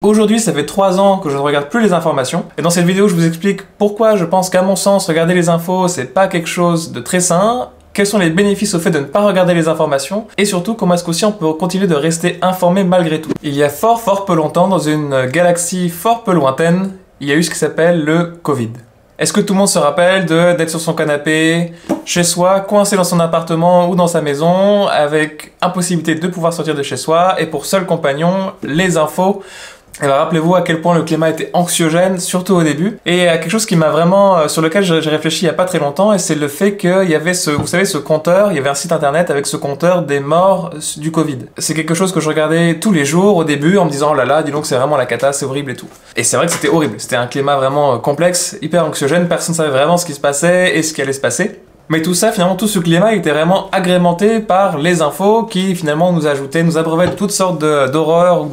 Aujourd'hui, ça fait 3 ans que je ne regarde plus les informations, et dans cette vidéo, je vous explique pourquoi je pense qu'à mon sens, regarder les infos, c'est pas quelque chose de très sain, quels sont les bénéfices au fait de ne pas regarder les informations, et surtout comment est-ce qu'aussi on peut continuer de rester informé malgré tout. Il y a fort peu longtemps, dans une galaxie fort peu lointaine, il y a eu ce qui s'appelle le Covid. Est-ce que tout le monde se rappelle d'être sur son canapé, chez soi, coincé dans son appartement ou dans sa maison, avec impossibilité de pouvoir sortir de chez soi, et pour seul compagnon, les infos? Et ben, rappelez-vous à quel point le climat était anxiogène, surtout au début, et à quelque chose qui m'a vraiment, sur lequel j'ai réfléchi il y a pas très longtemps, et c'est le fait qu'il y avait vous savez, ce compteur, il y avait un site internet avec ce compteur des morts du Covid. C'est quelque chose que je regardais tous les jours au début en me disant, oh là là, dis donc c'est vraiment la cata, c'est horrible et tout. Et c'est vrai que c'était horrible, c'était un climat vraiment complexe, hyper anxiogène, personne ne savait vraiment ce qui se passait et ce qui allait se passer. Mais tout ça, finalement, tout ce climat était vraiment agrémenté par les infos qui, finalement, nous abreuvaient de toutes sortes d'horreurs ou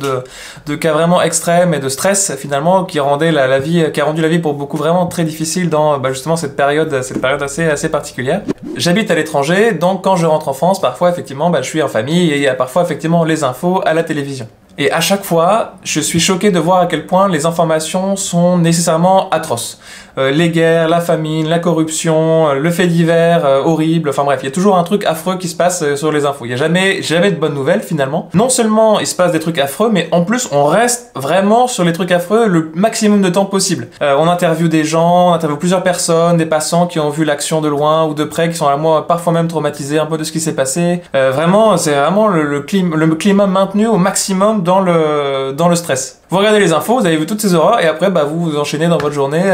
de cas vraiment extrêmes et de stress, finalement, qui a rendu la vie pour beaucoup vraiment très difficile dans, justement, cette période assez particulière. J'habite à l'étranger, donc quand je rentre en France, parfois, effectivement, je suis en famille et il y a parfois, effectivement, les infos à la télévision. Et à chaque fois, je suis choqué de voir à quel point les informations sont nécessairement atroces. Les guerres, la famine, la corruption, le fait divers horrible, enfin bref, il y a toujours un truc affreux qui se passe sur les infos. Il n'y a jamais de bonnes nouvelles finalement. Non seulement il se passe des trucs affreux, mais en plus on reste vraiment sur les trucs affreux le maximum de temps possible. On interviewe des gens, on interviewe plusieurs personnes, des passants qui ont vu l'action de loin ou de près, qui sont à moi parfois même traumatisés un peu de ce qui s'est passé. Vraiment, c'est vraiment le climat maintenu au maximum dans le stress. Vous regardez les infos, vous avez vu toutes ces horreurs et après vous vous enchaînez dans votre journée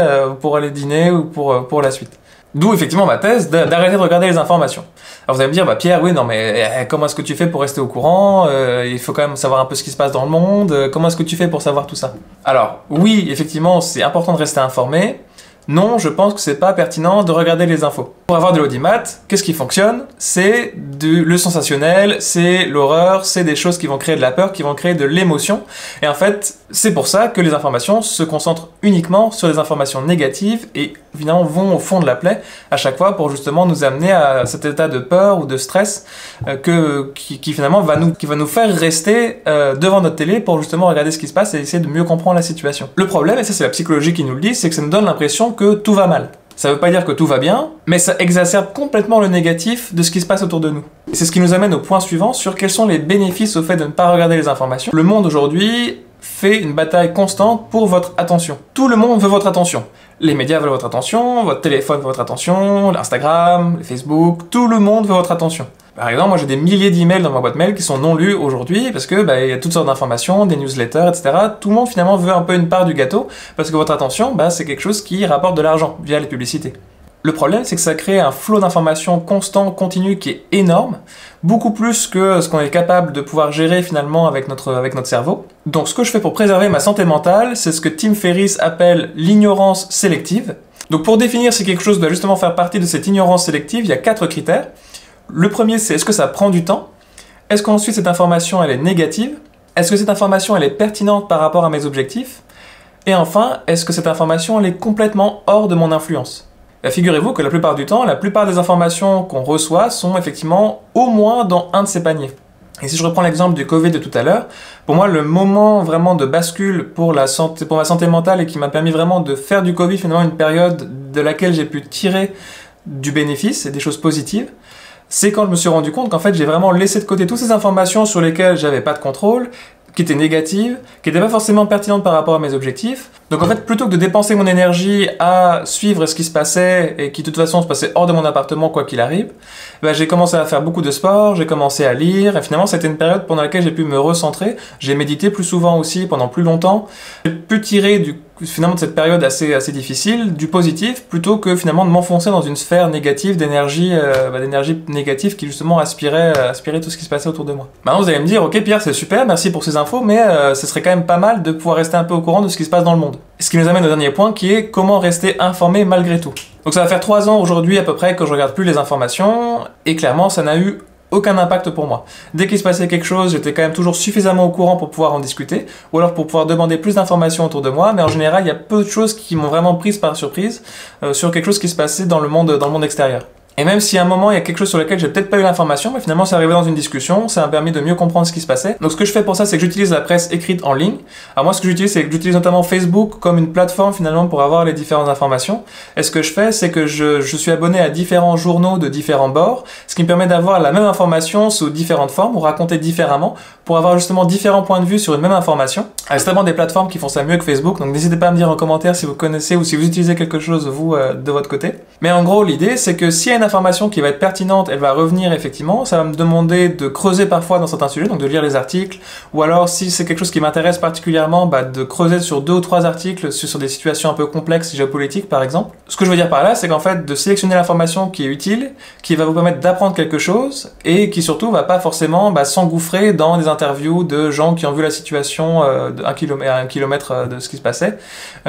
pour aller dîner ou pour la suite. D'où effectivement ma thèse d'arrêter de regarder les informations. Alors vous allez me dire, Pierre, oui, non mais comment est-ce que tu fais pour rester au courant? Il faut quand même savoir un peu ce qui se passe dans le monde. Comment est-ce que tu fais pour savoir tout ça? Alors oui, effectivement, c'est important de rester informé. Non, je pense que c'est pas pertinent de regarder les infos. Pour avoir de l'audimat, qu'est-ce qui fonctionne? C'est le sensationnel, c'est l'horreur, c'est des choses qui vont créer de la peur, qui vont créer de l'émotion. Et en fait, c'est pour ça que les informations se concentrent uniquement sur les informations négatives et finalement vont au fond de la plaie à chaque fois pour justement nous amener à cet état de peur ou de stress qui finalement va nous faire rester devant notre télé pour justement regarder ce qui se passe et essayer de mieux comprendre la situation. Le problème, et ça c'est la psychologie qui nous le dit, c'est que ça nous donne l'impression que tout va mal. Ça veut pas dire que tout va bien, mais ça exacerbe complètement le négatif de ce qui se passe autour de nous. Et c'est ce qui nous amène au point suivant sur quels sont les bénéfices au fait de ne pas regarder les informations. Le monde aujourd'hui fait une bataille constante pour votre attention. Tout le monde veut votre attention. Les médias veulent votre attention, votre téléphone veut votre attention, l'Instagram, le Facebook, tout le monde veut votre attention. Par exemple, moi j'ai des milliers d'emails dans ma boîte mail qui sont non lus aujourd'hui parce que il y a toutes sortes d'informations, des newsletters, etc. Tout le monde finalement veut un peu une part du gâteau parce que votre attention, c'est quelque chose qui rapporte de l'argent via les publicités. Le problème, c'est que ça crée un flot d'informations constant, continu, qui est énorme, beaucoup plus que ce qu'on est capable de pouvoir gérer finalement avec notre cerveau. Donc ce que je fais pour préserver ma santé mentale, c'est ce que Tim Ferriss appelle l'ignorance sélective. Donc pour définir si quelque chose doit justement faire partie de cette ignorance sélective, il y a 4 critères. Le premier, c'est est-ce que ça prend du temps? Est-ce qu'ensuite cette information elle est négative? Est-ce que cette information elle est pertinente par rapport à mes objectifs? Et enfin, est-ce que cette information elle est complètement hors de mon influence? Figurez-vous que la plupart du temps, la plupart des informations qu'on reçoit sont effectivement au moins dans un de ces paniers. Et si je reprends l'exemple du Covid de tout à l'heure, pour moi le moment vraiment de bascule pour ma santé mentale et qui m'a permis vraiment de faire du Covid finalement une période de laquelle j'ai pu tirer du bénéfice et des choses positives, c'est quand je me suis rendu compte qu'en fait j'ai vraiment laissé de côté toutes ces informations sur lesquelles j'avais pas de contrôle, qui étaient négatives, qui n'étaient pas forcément pertinentes par rapport à mes objectifs. Donc en fait, plutôt que de dépenser mon énergie à suivre ce qui se passait et qui de toute façon se passait hors de mon appartement quoi qu'il arrive, j'ai commencé à faire beaucoup de sport, j'ai commencé à lire, et finalement c'était une période pendant laquelle j'ai pu me recentrer. J'ai médité plus souvent aussi, pendant plus longtemps. J'ai pu tirer finalement de cette période assez difficile, du positif, plutôt que finalement de m'enfoncer dans une sphère négative d'énergie négative qui justement aspirait tout ce qui se passait autour de moi. Maintenant vous allez me dire, ok Pierre, c'est super, merci pour ces infos, mais ce serait quand même pas mal de pouvoir rester un peu au courant de ce qui se passe dans le monde. Ce qui nous amène au dernier point qui est comment rester informé malgré tout. Donc ça va faire 3 ans aujourd'hui à peu près que je regarde plus les informations, et clairement ça n'a eu aucun impact pour moi. Dès qu'il se passait quelque chose, j'étais quand même toujours suffisamment au courant pour pouvoir en discuter, ou alors pour pouvoir demander plus d'informations autour de moi, mais en général, il y a peu de choses qui m'ont vraiment prise par surprise sur quelque chose qui se passait dans le monde extérieur. Et même si à un moment il y a quelque chose sur lequel j'ai peut-être pas eu l'information, mais finalement c'est arrivé dans une discussion, ça m'a permis de mieux comprendre ce qui se passait. Donc ce que je fais pour ça, c'est que j'utilise la presse écrite en ligne. Alors moi ce que j'utilise, c'est que j'utilise notamment Facebook comme une plateforme finalement pour avoir les différentes informations. Et ce que je fais, c'est que je suis abonné à différents journaux de différents bords, ce qui me permet d'avoir la même information sous différentes formes ou racontée différemment pour avoir justement différents points de vue sur une même information. Il y a certainement des plateformes qui font ça mieux que Facebook, donc n'hésitez pas à me dire en commentaire si vous connaissez ou si vous utilisez quelque chose vous de votre côté. Mais en gros l'idée c'est que s'il y a une information qui va être pertinente, elle va revenir effectivement, ça va me demander de creuser parfois dans certains sujets, donc de lire les articles, ou alors si c'est quelque chose qui m'intéresse particulièrement, de creuser sur 2 ou 3 articles sur des situations un peu complexes géopolitiques par exemple. Ce que je veux dire par là, c'est qu'en fait de sélectionner l'information qui est utile, qui va vous permettre d'apprendre quelque chose, et qui surtout va pas forcément s'engouffrer dans des interviews de gens qui ont vu la situation à 1 kilomètre de ce qui se passait,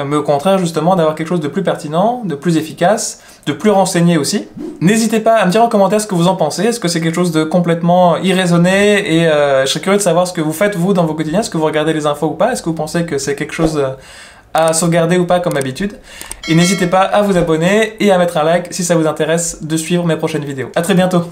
mais au contraire justement d'avoir quelque chose de plus pertinent, de plus efficace, de plus renseigné aussi. N'hésitez pas à me dire en commentaire ce que vous en pensez, est-ce que c'est quelque chose de complètement irraisonné, et je serais curieux de savoir ce que vous faites vous dans vos quotidiens, est-ce que vous regardez les infos ou pas, est-ce que vous pensez que c'est quelque chose à sauvegarder ou pas comme habitude, et n'hésitez pas à vous abonner et à mettre un like si ça vous intéresse de suivre mes prochaines vidéos. À très bientôt.